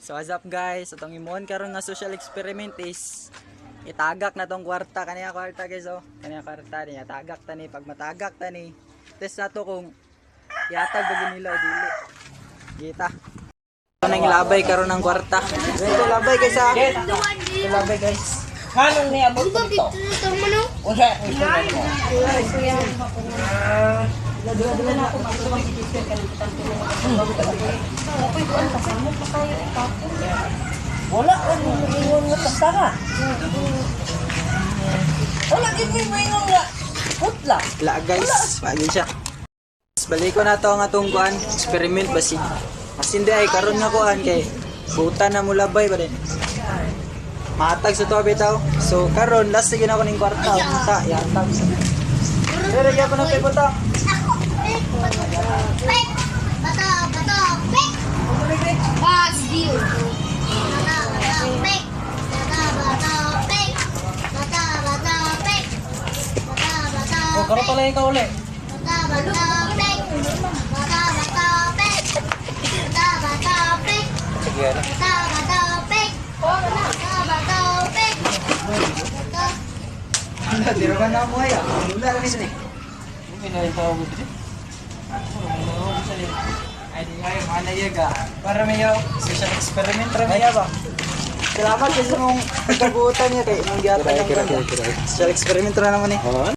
So what's up guys, itong imuon karon nga social experiment is itagak na tong kwarta, kaniya kwarta guys oh. Kaniya kwarta niya, tagak ta ni, pag matagak ta ni, test na to kung yatag ba nila o dili. Kita. Ito nang ilabay karon ng kwarta. Ito labay guys ha. Ito labay guys. Kanong niya mo to? Unsa ang instrument mo? Wala ko ingon nga tastara. Wala gid mi ingon nga putla. La guys, pagin siya. Balik ko na to ang atong kuan, experiment basig. Mas hindi ay karon nga kuan kay buta na mo labay ba din. Matag sa to bitaw. So karon last sige na ko ning kwarta, unta yatag. Pero ya pa na kay buta. O karo pala ikaw uli. Sige na. Tiro ka na mo ay. Wala rin ni. Pinahitaw mo dito. Ay di ay mana yaga. Para mayo social experiment ra maya ba. Salamat sa mong pagkabutan niya kay mong giatan ng social experiment ra naman eh.